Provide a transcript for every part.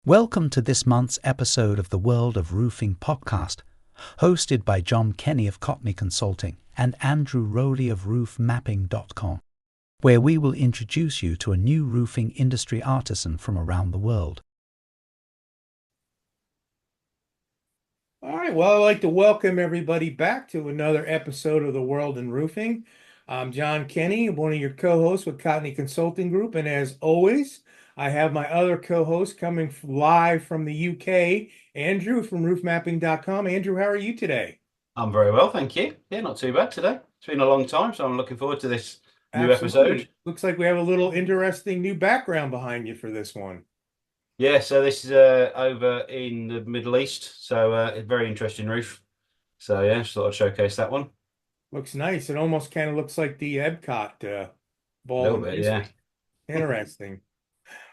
Welcome to this month's episode of the World of Roofing podcast, hosted by John Kenny of Cottney Consulting and Andrew Rowley of roofmapping.com, where we will introduce you to a new roofing industry artisan from around the world. All right, well, I'd like to welcome everybody back to another episode of the World in Roofing. I'm John Kenny, one of your co-hosts with Cottney Consulting Group, and as always, I have my other co-host coming live from the UK, Andrew from roofmapping.com. Andrew, how are you today? I'm very well, thank you. Yeah, not too bad today. It's been a long time, so I'm looking forward to this new episode. Absolutely. Looks like we have a little interesting new background behind you for this one. Yeah, so this is over in the Middle East, so a very interesting roof. So yeah, just thought I'd showcase that one. Looks nice. It almost kind of looks like the Epcot A ball little in bit, Disney. yeah. Interesting.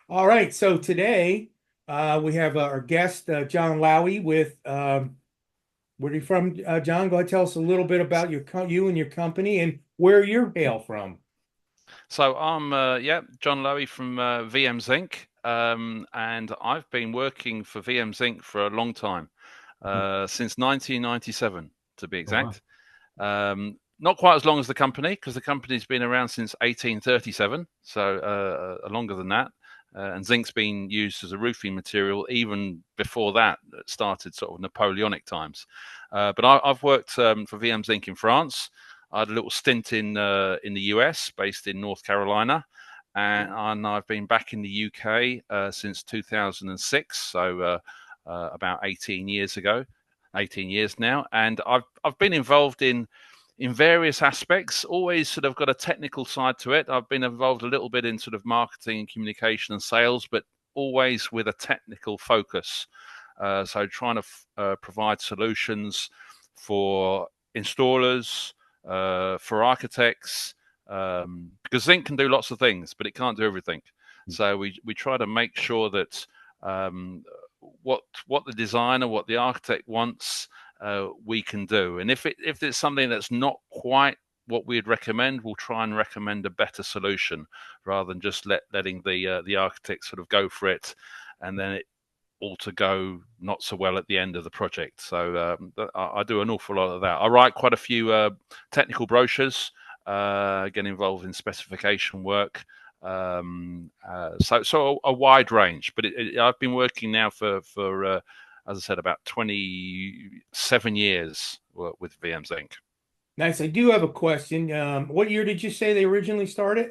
All right, so today we have our guest, John Lowy with, where are you from, John? Go ahead, tell us a little bit about you and your company and where you hail from. So I'm John Lowy from Vmzinc, and I've been working for Vmzinc for a long time, since 1997 to be exact. Oh, wow. Not quite as long as the company, because the company's been around since 1837, so longer than that. And zinc's been used as a roofing material even before that. It started sort of Napoleonic times. But I've worked for Vmzinc in France. I had a little stint in the US, based in North Carolina, and I've been back in the UK since 2006, so about 18 years ago, 18 years now, and I've been involved in various aspects. Always sort of got a technical side to it. I've been involved a little bit in sort of marketing and communication and sales, but always with a technical focus. So trying to provide solutions for installers, for architects, because zinc can do lots of things, but it can't do everything. So we try to make sure that what the designer, what the architect wants, we can do. And if it's something that's not quite what we'd recommend, we'll try and recommend a better solution rather than just letting the architect sort of go for it, and then it all to go not so well at the end of the project. So I do an awful lot of that. I write quite a few technical brochures, get involved in specification work. So a wide range, but I've been working now for as I said, about 27 years with Vmzinc. Nice. I do have a question. What year did you say they originally started?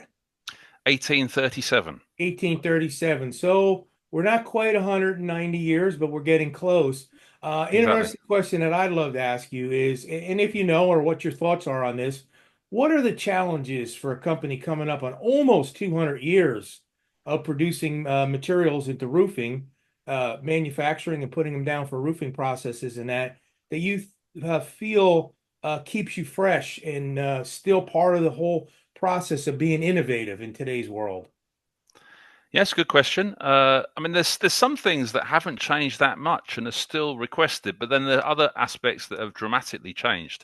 1837. 1837. So we're not quite 190 years, but we're getting close. Exactly. Interesting question that I'd love to ask you is, and if you know or what your thoughts are on this, what are the challenges for a company coming up on almost 200 years of producing materials into roofing, manufacturing and putting them down for roofing processes, and that you feel keeps you fresh and still part of the whole process of being innovative in today's world? Yes, good question. I mean, there's some things that haven't changed that much and are still requested, but then there are other aspects that have dramatically changed.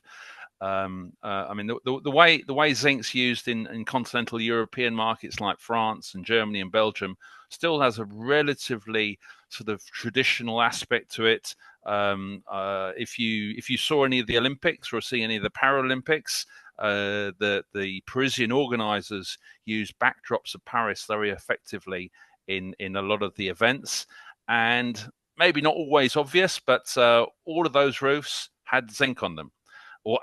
I mean, the way zinc's used in continental European markets like France and Germany and Belgium still has a relatively sort of traditional aspect to it. If you saw any of the Olympics or see any of the Paralympics, the Parisian organisers use backdrops of Paris very effectively in a lot of the events, and maybe not always obvious, but all of those roofs had zinc on them,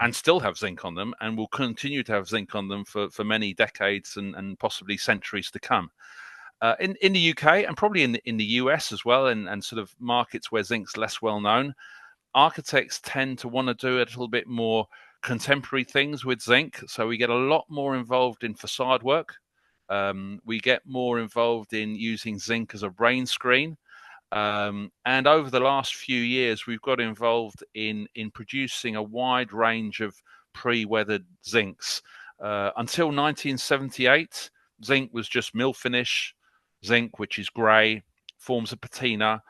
and still have zinc on them, and will continue to have zinc on them for many decades and possibly centuries to come. In the UK and probably in the US as well, and sort of markets where zinc's less well known, architects tend to want to do a little bit more contemporary things with zinc. So we get a lot more involved in facade work. We get more involved in using zinc as a rain screen. And over the last few years, we've got involved in producing a wide range of pre-weathered zincs. Until 1978, zinc was just mill finish zinc, which is grey, forms a patina,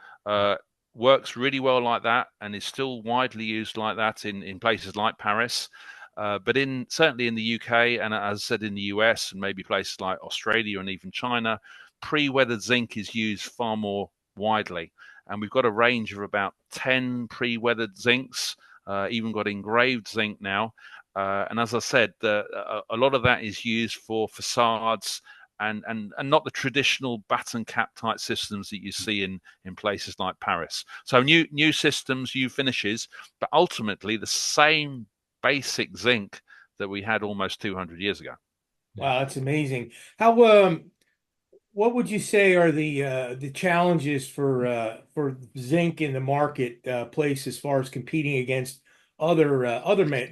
works really well like that, and is still widely used like that in places like Paris. But certainly in the UK, and as I said, in the US and maybe places like Australia and even China, pre-weathered zinc is used far more widely. And we've got a range of about 10 pre-weathered zincs, even got engraved zinc now. And as I said, a lot of that is used for facades and not the traditional batten cap type systems that you see in places like Paris. So new systems, new finishes, but ultimately the same basic zinc that we had almost 200 years ago. Wow, that's amazing. How what would you say are the challenges for zinc in the marketplace as far as competing against other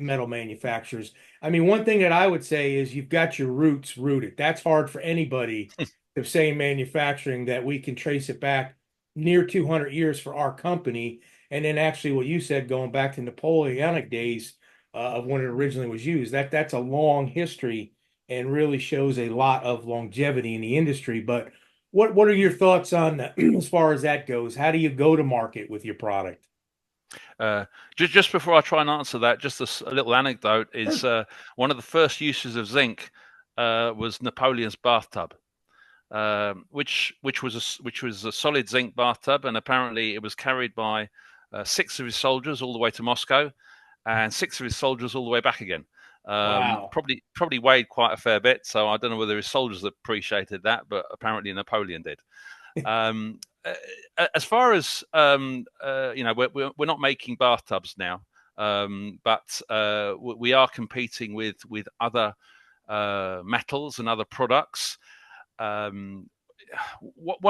metal manufacturers? I mean, one thing that I would say is you've got your roots rooted. That's hard for anybody to say in manufacturing that we can trace it back near 200 years for our company. And then actually what you said, going back to Napoleonic days of when it originally was used, that's a long history and really shows a lot of longevity in the industry. But what are your thoughts on as far as that goes? How do you go to market with your product? Just before I try and answer that, just a little anecdote is one of the first uses of zinc was Napoleon's bathtub, which was a solid zinc bathtub, and apparently it was carried by 6 of his soldiers all the way to Moscow, and 6 of his soldiers all the way back again. Wow. Probably weighed quite a fair bit, so I don't know whether his soldiers appreciated that, but apparently Napoleon did. As far as we're not making bathtubs now, but we are competing with other metals and other products. One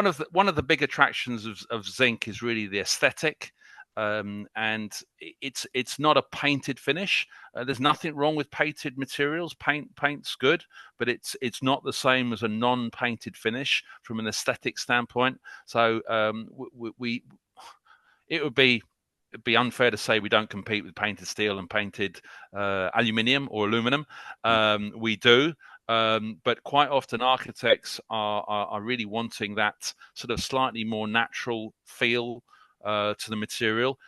of the big attractions of zinc is really the aesthetic. And it's not a painted finish. There's nothing wrong with painted materials. Paint's good, but it's not the same as a non-painted finish from an aesthetic standpoint. So it would be unfair to say we don't compete with painted steel and painted aluminium or aluminum. We do. But quite often architects are really wanting that sort of slightly more natural feel to the material.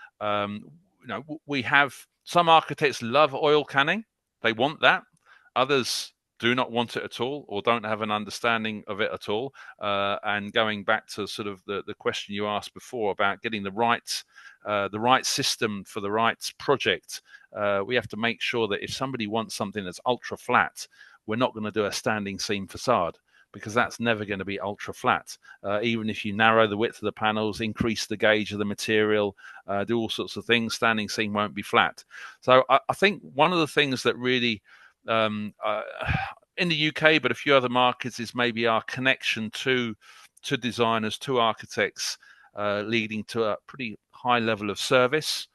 We have some architects love oil canning. They want that. Others do not want it at all, or don't have an understanding of it at all. And going back to sort of the question you asked before about getting the right system for the right project, we have to make sure that if somebody wants something that's ultra flat, we're not going to do a standing seam facade, because that's never going to be ultra flat. Even if you narrow the width of the panels, increase the gauge of the material, do all sorts of things, standing seam won't be flat. So I think one of the things that really, in the UK, but a few other markets, is maybe our connection to designers, to architects, leading to a pretty high level of service.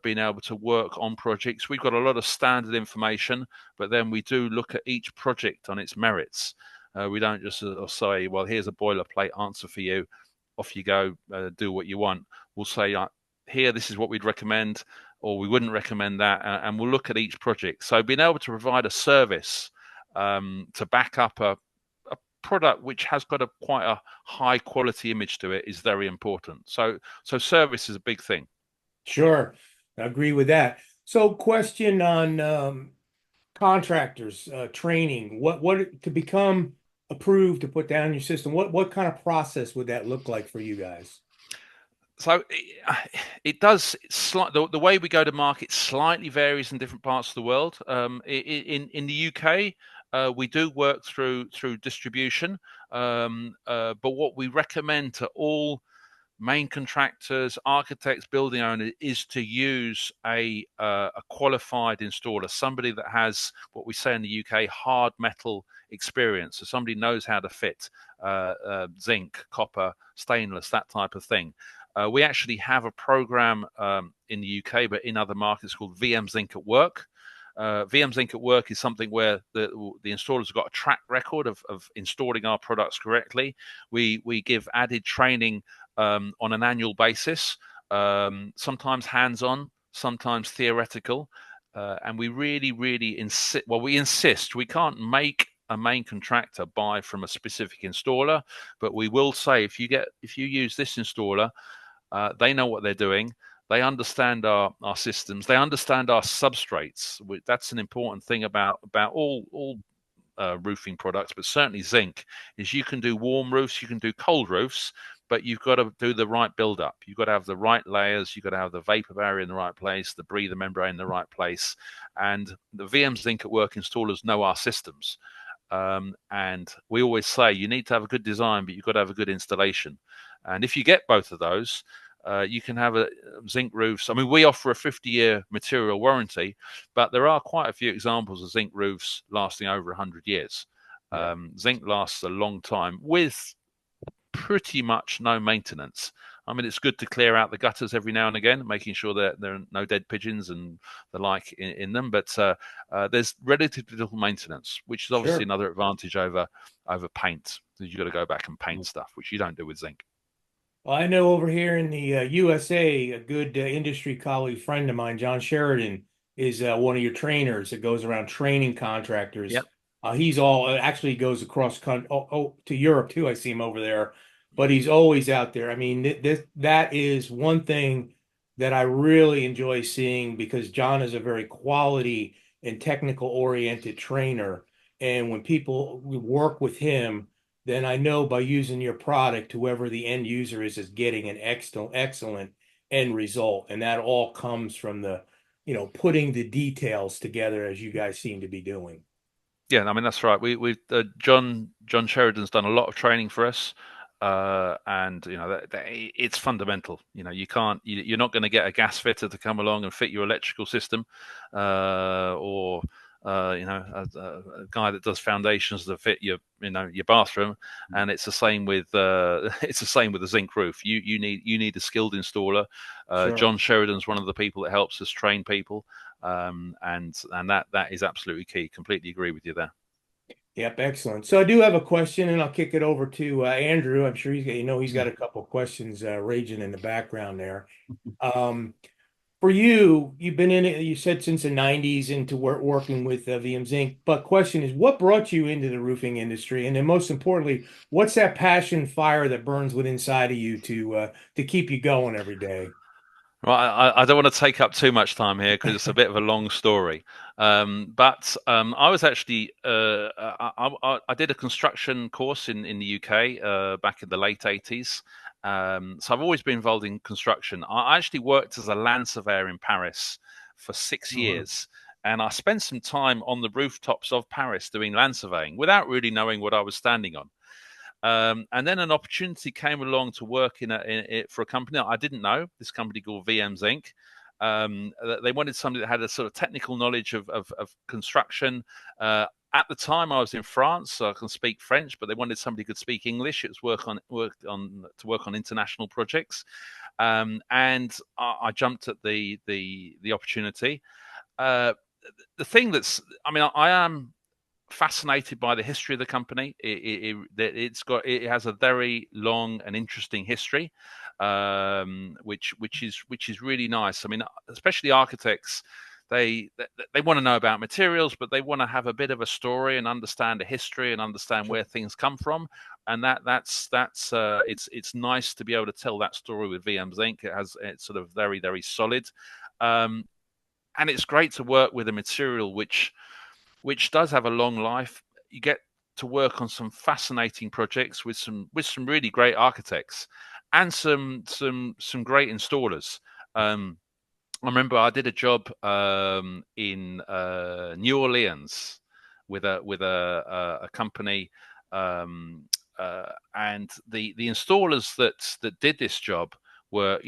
Being able to work on projects. We've got a lot of standard information, but then we do look at each project on its merits. We don't just say, well, here's a boilerplate answer for you. Off you go, do what you want. We'll say, here, this is what we'd recommend, or we wouldn't recommend that. And we'll look at each project. So being able to provide a service to back up a product which has got quite a high quality image to it is very important. So service is a big thing. Sure. I agree with that. So question on contractors training, what to become approved to put down your system, what kind of process would that look like for you guys? So it does the way we go to market slightly varies in different parts of the world. In the UK, we do work through distribution, but what we recommend to all main contractors, architects, building owners is to use a qualified installer, somebody that has what we say in the UK hard metal experience. So somebody knows how to fit zinc, copper, stainless, that type of thing. We actually have a program in the UK, but in other markets, called Vmzinc at Work. Vmzinc at Work is something where the installers have got a track record of installing our products correctly. We give added training on an annual basis, sometimes hands-on, sometimes theoretical, and we really insist. Well, we insist. We can't make a main contractor buy from a specific installer, but we will say if you use this installer, they know what they're doing. They understand our systems. They understand our substrates. That's an important thing about all roofing products, but certainly zinc, is you can do warm roofs, you can do cold roofs, but you've got to do the right build up. You've got to have the right layers. You've got to have the vapor barrier in the right place, the breather membrane in the right place. And the Vmzinc at Work installers know our systems. And we always say you need to have a good design, but you've got to have a good installation. And if you get both of those, you can have a zinc roofs. I mean, we offer a 50-year material warranty, but there are quite a few examples of zinc roofs lasting over 100 years. Zinc lasts a long time with pretty much no maintenance. I mean, it's good to clear out the gutters every now and again, making sure that there are no dead pigeons and the like in them. But there's relatively little maintenance, which is obviously another advantage over paint. You've got to go back and paint stuff, which you don't do with zinc. Well, I know over here in the USA, a good industry colleague friend of mine, John Sheridan, is one of your trainers that goes around training contractors. Yep. He's actually goes across country to Europe too. I see him over there, but he's always out there. I mean, that is one thing that I really enjoy seeing, because John is a very quality and technical oriented trainer. And when people work with him, then I know by using your product, whoever the end user is getting an excellent end result. And that all comes from putting the details together, as you guys seem to be doing. Yeah, I mean, that's right. We've John Sheridan's done a lot of training for us, and it's fundamental. You're not going to get a gas fitter to come along and fit your electrical system, or a guy that does foundations to fit your bathroom. And it's the same with the zinc roof. You need a skilled installer. John Sheridan's one of the people that helps us train people. And that is absolutely key. Completely agree with you there. Yep, excellent. So I do have a question, and I'll kick it over to Andrew. I'm sure he's got a couple of questions raging in the background there. For you've been in it, you said, since the 90s into working with Vmzinc. But question is, what brought you into the roofing industry? And then most importantly, what's that passion fire that burns within inside of you to keep you going every day? Right, I don't want to take up too much time here because it's a bit of a long story. But I was actually I did a construction course in the UK back in the late 80s. So I've always been involved in construction. I actually worked as a land surveyor in Paris for 6 years. And I spent some time on the rooftops of Paris doing land surveying without really knowing what I was standing on. And then an opportunity came along to work for a company I didn't know, this company called Vmzinc. They wanted somebody that had a sort of technical knowledge of construction. At the time, I was in France, so I can speak French, but they wanted somebody who could speak English. It was to work on international projects, and I jumped at the opportunity. The thing I am fascinated by the history of the company. It has a very long and interesting history, which is really nice. I mean, especially architects, they want to know about materials, but they want to have a bit of a story and understand the history and understand where things come from. And it's nice to be able to tell that story with Vmzinc. It's sort of very, very solid, and it's great to work with a material which does have a long life. You get to work on some fascinating projects with some really great architects and some great installers. I remember I did a job in New Orleans with a company, and the installers that did this job were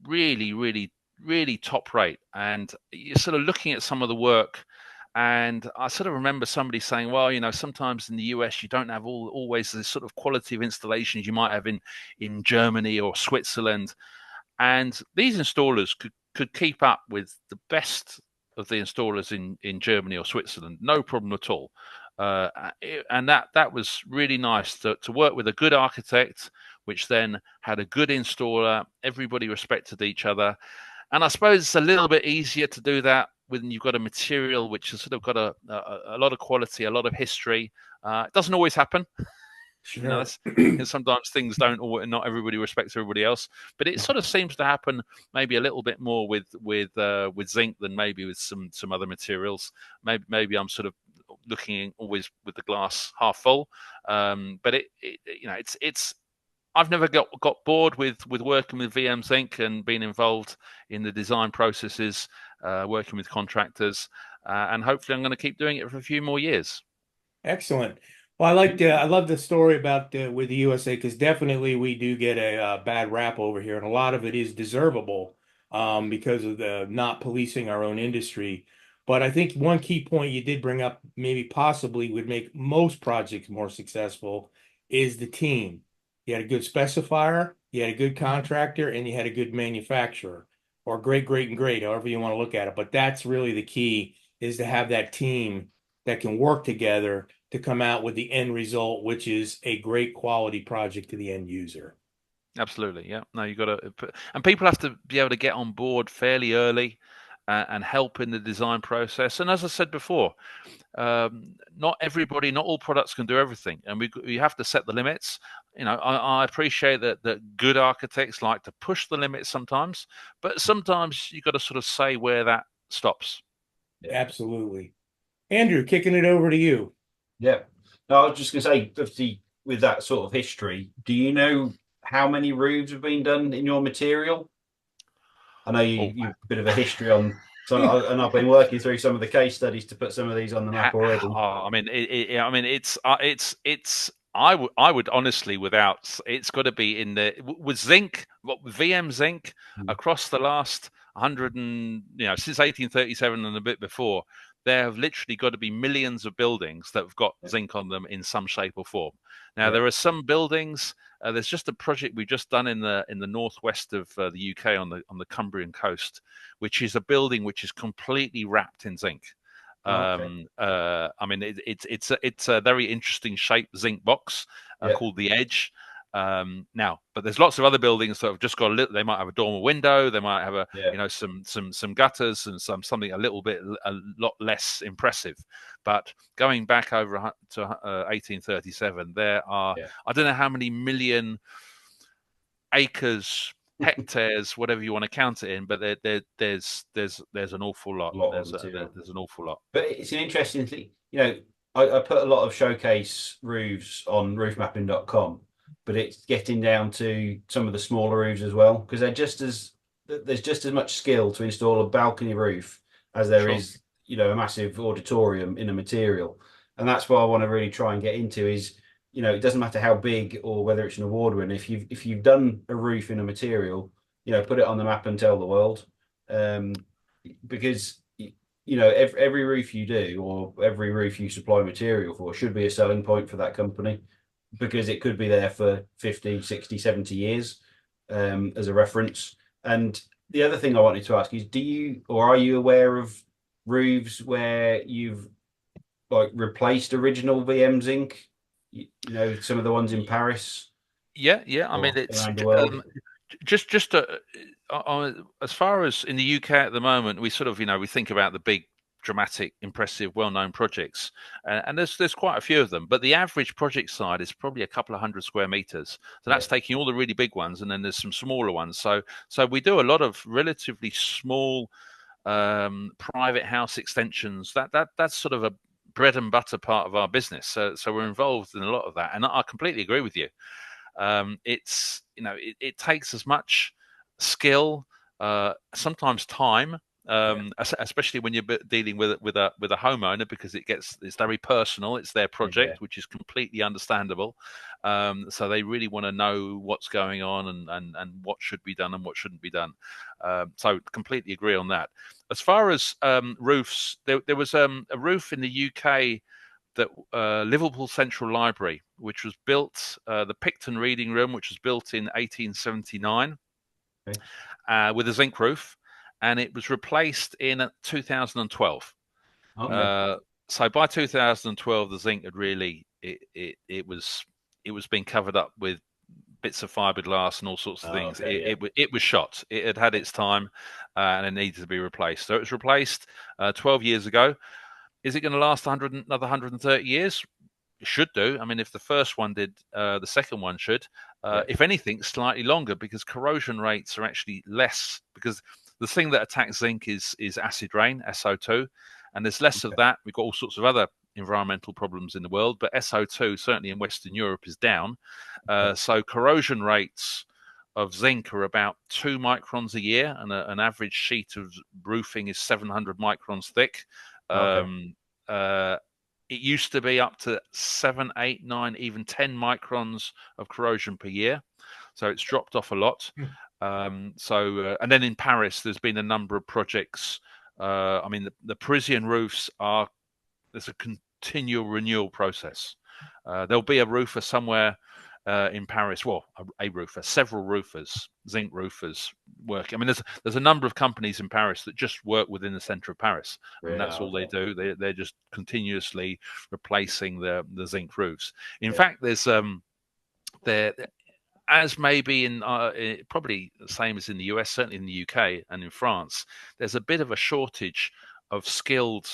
really, really, really top rate. And you're sort of looking at some of the work. And I sort of remember somebody saying, well, sometimes in the US, you don't have always this sort of quality of installations you might have in Germany or Switzerland. And these installers could keep up with the best of the installers in Germany or Switzerland, no problem at all. And that was really nice to work with a good architect, which then had a good installer. Everybody respected each other. And I suppose it's a little bit easier to do that when you've got a material which has sort of got a lot of quality, a lot of history. It doesn't always happen. Sure. Sometimes things don't, or not everybody respects everybody else. But it sort of seems to happen maybe a little bit more with zinc than maybe with some other materials. Maybe I'm sort of looking always with the glass half full. But it's I've never got bored with working with Vmzinc and being involved in the design processes, working with contractors, and hopefully I'm going to keep doing it for a few more years. Excellent. Well, I love the story about with the USA, because definitely we do get a bad rap over here, and a lot of it is deservable because of the not policing our own industry. But I think one key point you did bring up, maybe possibly would make most projects more successful, is the team. You had a good specifier, you had a good contractor, and you had a good manufacturer, or great, and great, however you want to look at it. But that's really the key, is to have that team that can work together to come out with the end result, which is a great quality project to the end user. Absolutely, yeah. No, you got to, and people have to be able to get on board fairly early and help in the design process. And as I said before, not all products can do everything, and we have to set the limits. You know, I appreciate that good architects like to push the limits sometimes, but sometimes you got to sort of say where that stops. Absolutely. Andrew, kicking it over to you. Yeah. No, I was just going to say, obviously, with that sort of history, do you know how many roofs have been done in your material? I know you've a bit of a history on, and I've been working through some of the case studies to put some of these on the map already. I mean, I would honestly, it's got to be in the with zinc, Vmzinc across the last 100 and since 1837 and a bit before. There have literally got to be millions of buildings that have got zinc on them in some shape or form. Now, there are some buildings. There's just a project we've just done in the northwest of the UK on the Cumbrian coast, which is a building which is completely wrapped in zinc. I mean, it's a very interesting shaped zinc box called the Edge. Now, but there's lots of other buildings that have just got they might have a dormer window, they might have some gutters and something a lot less impressive. But going back over to 1837, there are I don't know how many million acres, hectares, whatever you want to count it in, but there's an awful lot. There's an awful lot. But it's an interesting thing. I put a lot of showcase roofs on roofmapping.com. But it's getting down to some of the smaller roofs as well, because there's just as much skill to install a balcony roof as there is, a massive auditorium in a material. And that's what I want to really try and get into is, it doesn't matter how big or whether it's an award winner. If you've done a roof in a material, put it on the map and tell the world, because every roof you do or every roof you supply material for should be a selling point for that company, because it could be there for 50, 60, 70 years as a reference. And the other thing I wanted to ask is, are you aware of roofs where you've replaced original Vmzinc? Some of the ones in Paris? Yeah. I mean, it's just as far as in the UK at the moment, we sort of, we think about the big, dramatic, impressive, well-known projects, and there's quite a few of them. But the average project side is probably a couple of 100 square meters. So that's taking all the really big ones, and then there's some smaller ones. So we do a lot of relatively small private house extensions. That's sort of a bread and butter part of our business. So we're involved in a lot of that, and I completely agree with you. It's it takes as much skill, sometimes time. Especially when you're dealing with a homeowner, because it's very personal. It's their project, which is completely understandable. So they really want to know what's going on and what should be done and what shouldn't be done. So completely agree on that. As far as roofs, there was a roof in the UK that Liverpool Central Library, which was built, the Picton Reading Room, which was built in 1879 with a zinc roof. And it was replaced in 2012. So by 2012, the zinc had really it was being covered up with bits of fiberglass and all sorts of things. It was shot. It had its time, and it needed to be replaced. So it was replaced 12 years ago. Is it going to last another 130 years? It should do. I mean, if the first one did, the second one should. If anything, slightly longer, because corrosion rates are actually less, because the thing that attacks zinc is acid rain, SO2, and there's less of that. We've got all sorts of other environmental problems in the world, but SO2 certainly in Western Europe is down. So corrosion rates of zinc are about 2 microns a year, and an average sheet of roofing is 700 microns thick. It used to be up to 7, 8, 9, even 10 microns of corrosion per year. So it's dropped off a lot. And then in Paris, there's been a number of projects. I mean, the Parisian roofs there's a continual renewal process. There'll be a roofer somewhere in Paris, well, a roofer, several roofers, zinc roofers work. I mean, there's a number of companies in Paris that just work within the center of Paris, and that's all they do. They're just continuously replacing the zinc roofs. In fact, there's there, as maybe in probably the same as in the US, certainly in the UK and in France, there's a bit of a shortage of skilled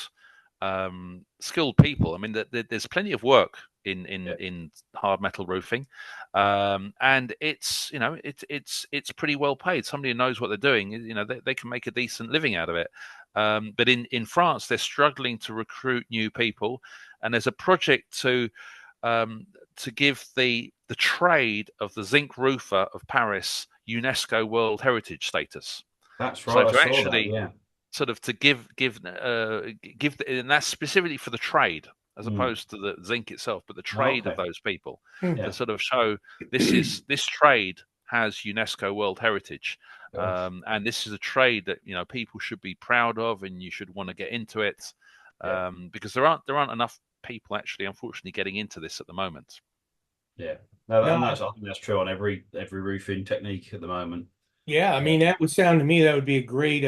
people. I mean, there's plenty of work in hard metal roofing, and it's it's pretty well paid. Somebody who knows what they're doing, they can make a decent living out of it. But in France, they're struggling to recruit new people, and there's a project to give the trade of the zinc roofer of Paris UNESCO World Heritage status. That's right. So to I saw actually that, sort of to give, and that's specifically for the trade as opposed to the zinc itself, but the trade of those people to sort of show this trade has UNESCO World Heritage, and this is a trade that people should be proud of, and you should want to get into it, because there aren't enough people actually, unfortunately, getting into this at the moment. Yeah, I think that's true on every roofing technique at the moment. Yeah, I mean, that would sound to me that would be a great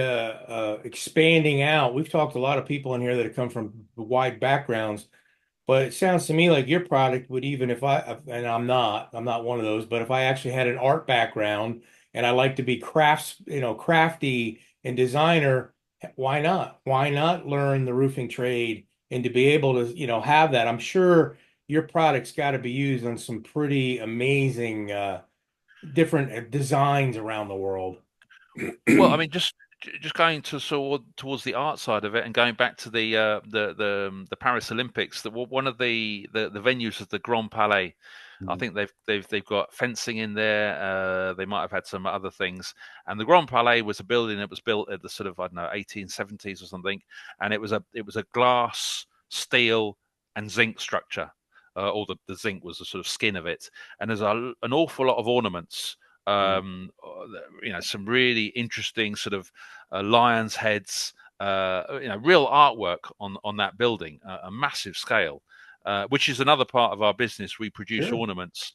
expanding out. We've talked to a lot of people in here that have come from wide backgrounds, but it sounds to me like your product would, even if and I'm not one of those, but if I actually had an art background and I like to be crafty and designer, why not? Why not learn the roofing trade and to be able to, have that? I'm sure your product's got to be used on some pretty amazing different designs around the world. Well, I mean, just going towards the art side of it, and going back to the Paris Olympics, that one of the venues of the Grand Palais. I think they've got fencing in there. They might have had some other things. And the Grand Palais was a building that was built at the sort of 1870s or something, and it was a glass, steel, and zinc structure. Or the zinc was the sort of skin of it, and there's an awful lot of ornaments. Some really interesting sort of lions' heads, real artwork on that building, a massive scale. Which is another part of our business. We produce ornaments,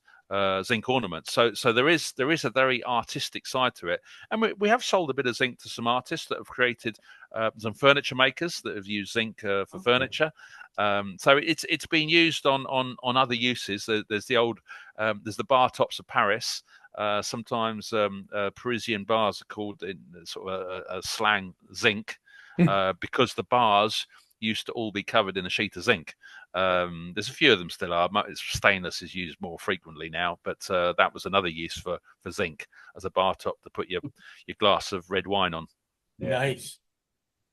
zinc ornaments. So there is a very artistic side to it, and we have sold a bit of zinc to some artists that have created some furniture makers that have used zinc for furniture. So it's been used on other uses. There's the bar tops of Paris. Sometimes Parisian bars are called in sort of a slang zinc, because the bars used to all be covered in a sheet of zinc. There's a few of them still are. Stainless is used more frequently now, but that was another use for zinc as a bar top to put your glass of red wine on. Nice.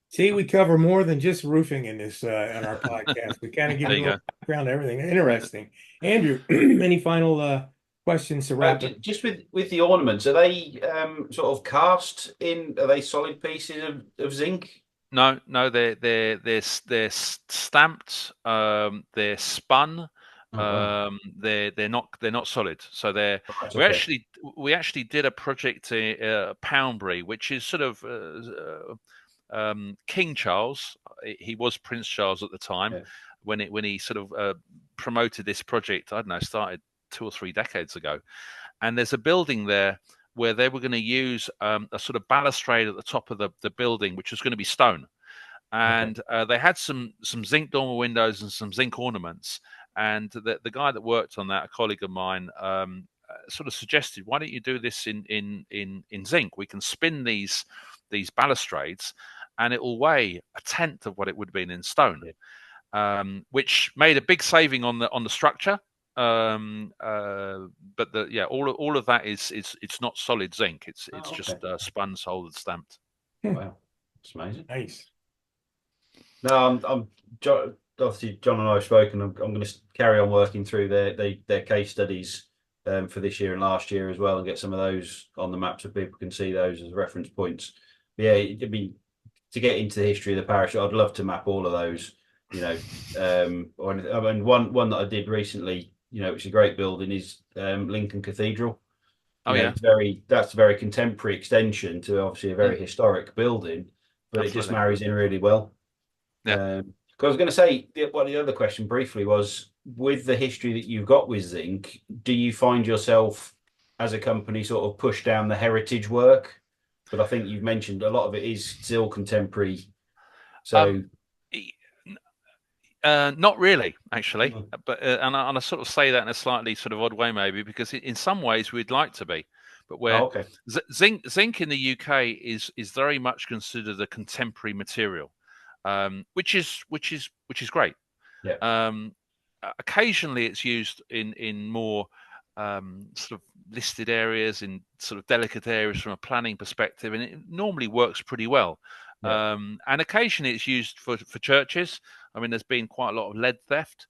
See, we cover more than just roofing in this on our podcast. We kind of give a little background to everything. Interesting. Andrew, any final questions to wrap up? Just with the ornaments, are they sort of cast in? Are they solid pieces of zinc? No, they're stamped. They're spun. They're not solid. So we actually did a project at Poundbury, which is sort of King Charles. He was Prince Charles at the time when he sort of promoted this project. I don't know, started 2 or 3 decades ago, and there's a building there where they were going to use a sort of balustrade at the top of the building, which was going to be stone. And they had some zinc dormer windows and some zinc ornaments. And the guy that worked on that, a colleague of mine, sort of suggested, why don't you do this in zinc? We can spin these balustrades, and it will weigh a tenth of what it would have been in stone, which made a big saving on the structure. But all of that is it's not solid zinc. It's just spun, soldered, stamped. Wow, that's amazing. Nice. No, obviously John and I have spoken. I'm going to carry on working through their case studies for this year and last year as well, and get some of those on the map so people can see those as reference points. But yeah, I mean, to get into the history of the parish, I'd love to map all of those. Or anything. I mean, one that I did recently, which is a great building, is Lincoln Cathedral. That's a very contemporary extension to obviously a very historic building, but Absolutely. It just marries in really well. Yeah. I was going to say, the other question briefly was, with the history that you've got with Zinc, do you find yourself as a company sort of push down the heritage work? But I think you've mentioned a lot of it is still contemporary. So, not really, actually. But and I sort of say that in a slightly sort of odd way, maybe, because in some ways we'd like to be, but where zinc in the UK is very much considered a contemporary material, which is great. Yeah. Occasionally, it's used in more sort of listed areas, in sort of delicate areas from a planning perspective, and it normally works pretty well. Yeah. And occasionally it's used for churches. I mean, there's been quite a lot of lead theft.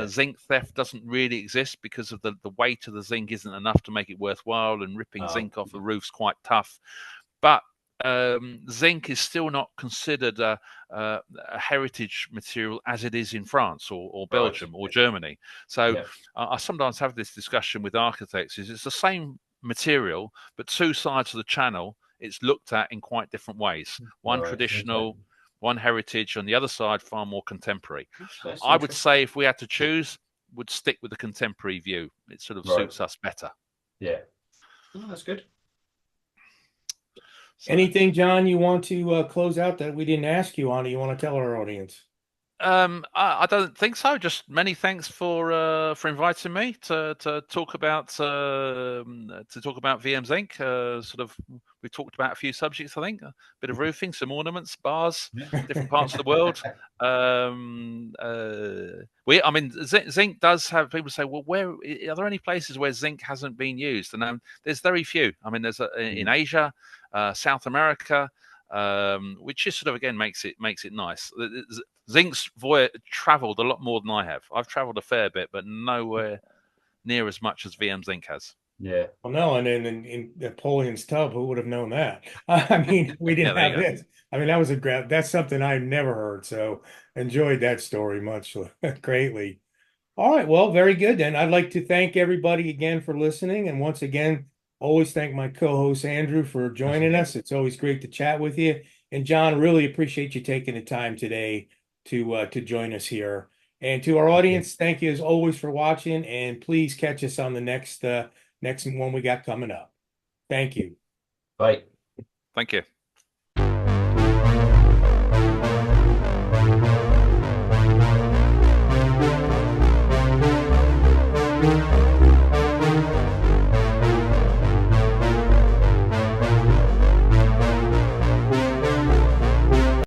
Zinc theft doesn't really exist because of the weight of the zinc isn't enough to make it worthwhile, and ripping zinc off the roof's quite tough. But zinc is still not considered a heritage material as it is in France or Belgium or Germany. So I sometimes have this discussion with architects. It's the same material, but two sides of the channel, it's looked at in quite different ways. One traditional, one heritage, on the other side, far more contemporary. I would say if we had to choose, would stick with the contemporary view. It sort of suits us better. Yeah. Oh, that's good. So, anything, John, you want to close out that we didn't ask you on? You want to tell our audience? I don't think so. Just many thanks for inviting me to talk about Vmzinc. Sort of, we talked about a few subjects. I think a bit of roofing, some ornaments, bars, different parts of the world. Zinc does have people say, well, where are there any places where zinc hasn't been used? And there's very few. I mean, there's in Asia, South America. Which is sort of, again, makes it nice. Zinc's traveled a lot more than I have. I've traveled a fair bit, but nowhere near as much as Vmzinc has. Yeah. Well, no, and in Napoleon's tub, who would have known that? I mean, we didn't have this. I mean, that's something I've never heard. So enjoyed that story much greatly. All right, well, very good then. I'd like to thank everybody again for listening, and once again, always thank my co-host Andrew for joining us. It's always great to chat with you. And John, really appreciate you taking the time today to join us here. And to our audience, thank you as always for watching. And please catch us on the next one we got coming up. Thank you. Bye. Thank you.